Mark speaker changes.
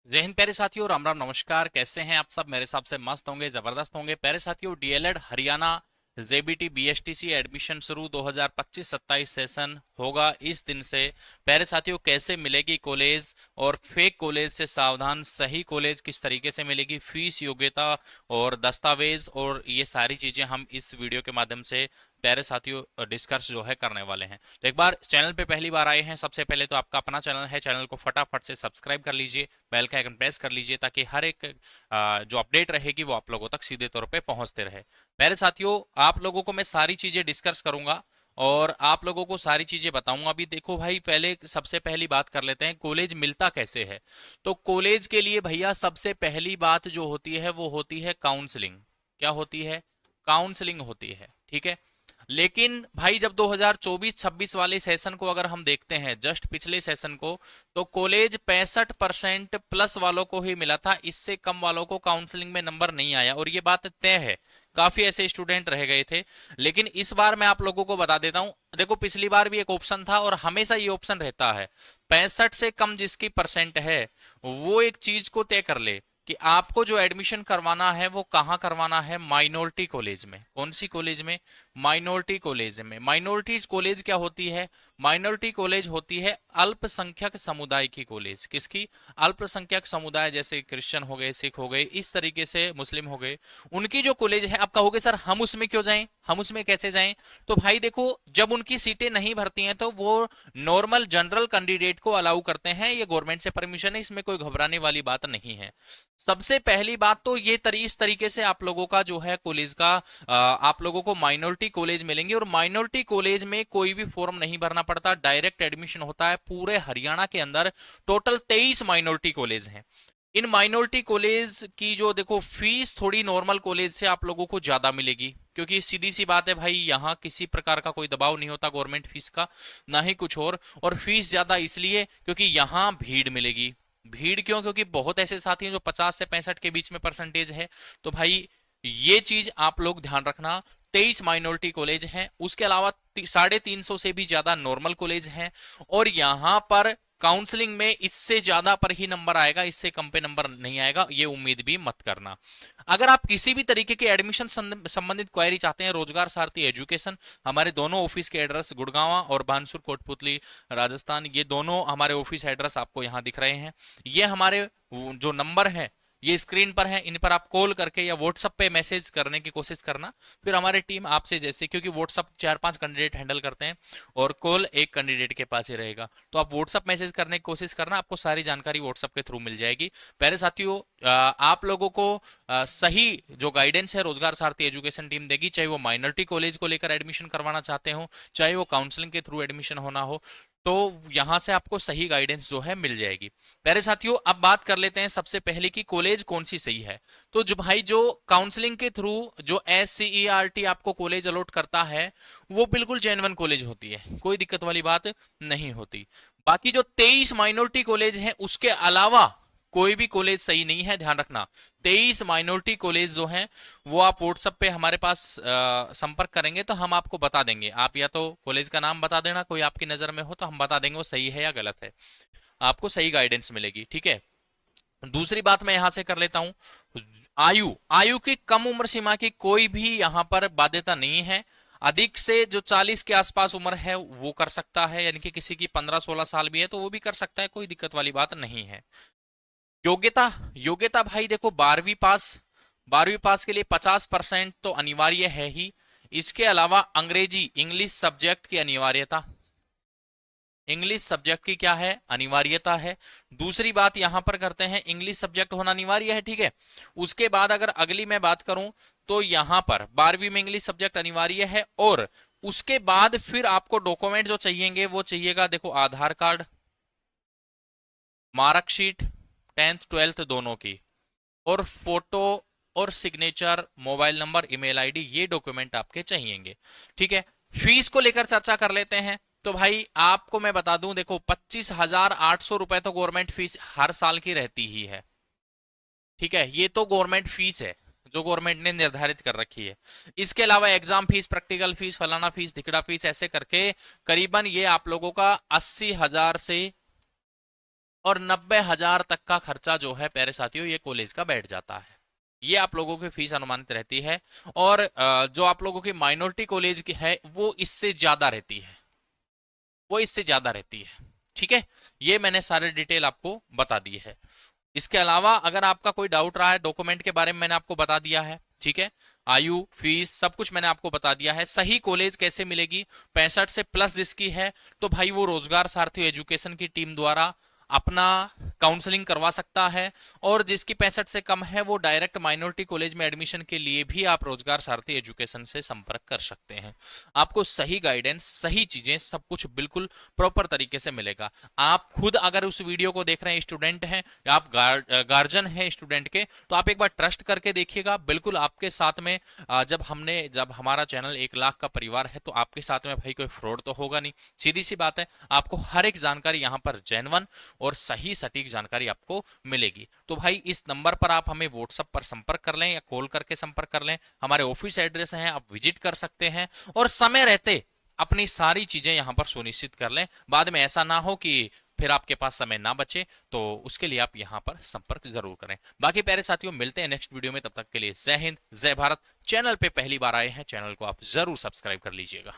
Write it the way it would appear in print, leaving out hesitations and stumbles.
Speaker 1: जय हिंद प्यारे साथियों, राम राम नमस्कार। कैसे हैं आप सब? मेरे हिसाब से मस्त होंगे, जबरदस्त होंगे। प्यारे साथियों, DElEd Haryana JBT BSTC admission शुरू 2025-27 सेशन होगा इस दिन से। प्यारे साथियों, कैसे मिलेगी कॉलेज और फेक कॉलेज से सावधान, सही कॉलेज किस तरीके से मिलेगी, फीस, योग्यता और दस्तावेज और ये सारी चीजें हम इस वीडियो के माध्यम से प्यारे साथियों डिस्कस जो है करने वाले हैं। तो एक बार चैनल पे पहली बार आए हैं, सबसे पहले तो आपका अपना चैनल है, चैनल को फटाफट से सब्सक्राइब कर लीजिए, बेल का आइकन प्रेस कर लीजिए ताकि हर एक जो अपडेट रहेगी वो आप लोगों तक सीधे तौर पे पहुंचते रहे। मेरे साथियों, आप लोगों को मैं सारी चीजें डिस्कस करूंगा और आप लोगों को सारी चीजें बताऊंगा। अभी देखो भाई, पहले सबसे पहली बात कर लेते हैं, कॉलेज मिलता कैसे है। तो कॉलेज के लिए भैया सबसे पहली बात जो होती है वो होती है काउंसलिंग। क्या होती है? काउंसलिंग होती है, ठीक है। लेकिन भाई जब 2024-26 वाले सेशन को अगर हम देखते हैं, जस्ट पिछले सेशन को, तो कॉलेज 65% प्लस वालों को ही मिला था, इससे कम वालों को काउंसलिंग में नंबर नहीं आया और ये बात तय है। काफी ऐसे स्टूडेंट रह गए थे। लेकिन इस बार मैं आप लोगों को बता देता हूं, देखो पिछली बार भी एक ऑप्शन था और हमेशा ये ऑप्शन रहता है, 65 से कम जिसकी परसेंट है वो एक चीज को तय कर ले कि आपको जो एडमिशन करवाना है वो कहाँ करवाना है। माइनॉरिटी कॉलेज में। कौन सी कॉलेज में? माइनॉरिटी कॉलेज में। माइनॉरिटी कॉलेज क्या होती है? माइनॉरिटी कॉलेज होती है अल्पसंख्यक समुदाय की कॉलेज। किसकी? अल्पसंख्यक समुदाय, जैसे क्रिश्चियन हो गए, सिख हो गए, इस तरीके से मुस्लिम हो गए, उनकी जो कॉलेज है। आप कहोगे सर हम उसमें क्यों जाएं, हम उसमें कैसे जाएं? तो भाई देखो, जब उनकी सीटें नहीं भरती हैं तो वो नॉर्मल जनरल कैंडिडेट को अलाउ करते हैं, ये गवर्नमेंट से परमिशन है, इसमें कोई घबराने वाली बात नहीं है। सबसे पहली बात तो ये इस तरीके से आप लोगों का जो है कॉलेज का, आप लोगों को माइनॉरिटी कॉलेज मिलेंगे और माइनॉरिटी कॉलेज में कोई भी फॉर्म नहीं भरना पड़ता, डायरेक्ट एडमिशन होता है। पूरे हरियाणा के अंदर टोटल 23 माइनॉरिटी कॉलेज हैं। इन माइनॉरिटी कॉलेज की जो देखो फीस थोड़ी नॉर्मल कॉलेज से आप लोगों को ज्यादा मिलेगी, क्योंकि सीधी सी बात है भाई, यहाँ किसी प्रकार का कोई दबाव नहीं होता गवर्नमेंट फीस का, ना ही कुछ और फीस ज्यादा इसलिए क्योंकि यहाँ भीड़ मिलेगी। भीड़ क्यों? क्योंकि बहुत ऐसे साथी हैं जो 50 से 65 के बीच में परसेंटेज है। तो भाई ये चीज आप लोग ध्यान रखना। 23 माइनॉरिटी कॉलेज हैं, उसके अलावा 350 से भी ज्यादा नॉर्मल कॉलेज हैं और यहाँ पर काउंसलिंग में इससे ज्यादा पर ही नंबर आएगा, इससे कम पे नंबर नहीं आएगा, ये उम्मीद भी मत करना। अगर आप किसी भी तरीके के एडमिशन संबंधित क्वेरी चाहते हैं, रोजगार सारथी एजुकेशन, हमारे दोनों ऑफिस के एड्रेस गुड़गांव और बानसूर कोटपुतली राजस्थान, ये दोनों हमारे ऑफिस एड्रेस आपको यहाँ दिख रहे हैं। ये हमारे जो नंबर है ये स्क्रीन पर है, इन पर आप कॉल करके या व्हाट्सएप पे मैसेज करने की कोशिश करना। फिर हमारी टीम आपसे, जैसे क्योंकि व्हाट्सएप 4-5 कैंडिडेट हैंडल करते हैं और कॉल एक कैंडिडेट के पास ही रहेगा, तो आप व्हाट्सएप मैसेज करने की कोशिश करना, आपको सारी जानकारी व्हाट्सएप के थ्रू मिल जाएगी। प्यारे साथियों, आप लोगों को सही जो गाइडेंस है रोजगार सारथी एजुकेशन टीम देगी, चाहे वो माइनॉरिटी कॉलेज को लेकर एडमिशन करवाना चाहते हो, चाहे वो काउंसलिंग के थ्रू एडमिशन होना हो, तो यहां से आपको सही गाइडेंस जो है मिल जाएगी। प्यारे साथियों, अब बात कर लेते हैं सबसे पहले कि कॉलेज कौन सी सही है। तो जो भाई जो काउंसलिंग के थ्रू जो SCERT आपको कॉलेज अलॉट करता है वो बिल्कुल जेन्युइन कॉलेज होती है, कोई दिक्कत वाली बात नहीं होती। बाकी जो 23 माइनॉरिटी कॉलेज हैं उसके अलावा कोई भी कॉलेज सही नहीं है, ध्यान रखना। 23 माइनॉरिटी कॉलेज जो हैं वो आप व्हाट्सएप पे हमारे पास संपर्क करेंगे तो हम आपको बता देंगे। आप या तो कॉलेज का नाम बता देना, कोई आपकी नजर में हो तो हम बता देंगे वो सही है या गलत है, आपको सही गाइडेंस मिलेगी, ठीक है। दूसरी बात मैं यहां से कर लेता हूं, आयु। आयु की कम उम्र सीमा की कोई भी यहां पर बाध्यता नहीं है। अधिक से जो 40 के आसपास उम्र है वो कर सकता है, यानी कि किसी की 15-16 साल भी है तो वो भी कर सकता है, कोई दिक्कत वाली बात नहीं है। योग्यता। योग्यता भाई देखो, 12वीं पास। 12वीं पास के लिए 50% तो अनिवार्य है ही। इसके अलावा अंग्रेजी, इंग्लिश सब्जेक्ट की अनिवार्यता, इंग्लिश सब्जेक्ट की क्या है? अनिवार्यता है। दूसरी बात यहां पर करते हैं, इंग्लिश सब्जेक्ट होना अनिवार्य है, ठीक है। उसके बाद अगर अगली मैं बात करूं तो यहां पर 12वीं में इंग्लिश सब्जेक्ट अनिवार्य है और उसके बाद फिर आपको डॉक्यूमेंट जो चाहिएंगे वो चाहिएगा, देखो आधार कार्ड, मार्कशीट 10th 12th दोनों की, और फोटो और signature, mobile number, email ID, ये डॉक्यूमेंट आपके चाहिएंगे, ठीक है। फीस को लेकर चर्चा कर लेते हैं। तो भाई आपको मैं बता दूं, देखो 25,800 रुपए तो गवर्नमेंट फीस हर साल की रहती ही है, ठीक है। ये तो गवर्नमेंट फीस है जो गवर्नमेंट ने निर्धारित कर रखी है। इसके अलावा एग्जाम फीस, प्रैक्टिकल फीस, फलाना फीस, धिकड़ा फीस, ऐसे करके करीबन ये आप लोगों का 80,000 से और 90,000 तक का खर्चा जो है प्यारे साथियों ये कॉलेज का बैठ जाता है। ये आप लोगों की फीस अनुमानित रहती है। और जो आप लोगों की माइनॉरिटी कॉलेज की है वो इससे ज्यादा रहती है, वो इससे ज्यादा रहती है। ठीक है, ये मैंने सारे डिटेल आपको बता दी है। इसके अलावा अगर आपका कोई डाउट रहा है, डॉक्यूमेंट के बारे में मैंने आपको बता दिया है। ठीक है, आयु, फीस, सब कुछ मैंने आपको बता दिया है। सही कॉलेज कैसे मिलेगी, 65 से प्लस जिसकी है तो भाई वो रोजगार सारथी एजुकेशन की टीम द्वारा अपना काउंसलिंग करवा सकता है। और जिसकी 65 से कम है वो डायरेक्ट माइनॉरिटी कॉलेज में एडमिशन के लिए भी आप रोजगार सारथी एजुकेशन से संपर्क कर सकते हैं। आपको सही गाइडेंस, सही चीजें, सब कुछ बिल्कुल प्रॉपर तरीके से मिलेगा। आप खुद अगर उस वीडियो को देख रहे हैं, स्टूडेंट हैं या आप गार्जियन हैं स्टूडेंट के, तो आप एक बार ट्रस्ट करके देखिएगा। बिल्कुल आपके साथ में जब हमारा चैनल 1 लाख का परिवार है तो आपके साथ में भाई कोई फ्रॉड तो होगा नहीं। सीधी सी बात है, आपको हर एक जानकारी यहाँ पर जेन्युइन और सही सटीक जानकारी आपको मिलेगी। तो भाई इस नंबर पर आप हमें व्हाट्सएप पर संपर्क कर लें या कॉल करके संपर्क कर लें। हमारे ऑफिस एड्रेस है, आप विजिट कर सकते हैं और समय रहते अपनी सारी चीजें यहां पर सुनिश्चित कर लें। बाद में ऐसा ना हो कि फिर आपके पास समय ना बचे, तो उसके लिए आप यहां पर संपर्क जरूर करें। बाकी प्यारे साथियों मिलते हैं नेक्स्ट वीडियो में, तब तक के लिए जय हिंद, जय भारत। चैनल पे पहली बार आए हैं, चैनल को आप जरूर सब्सक्राइब कर लीजिएगा।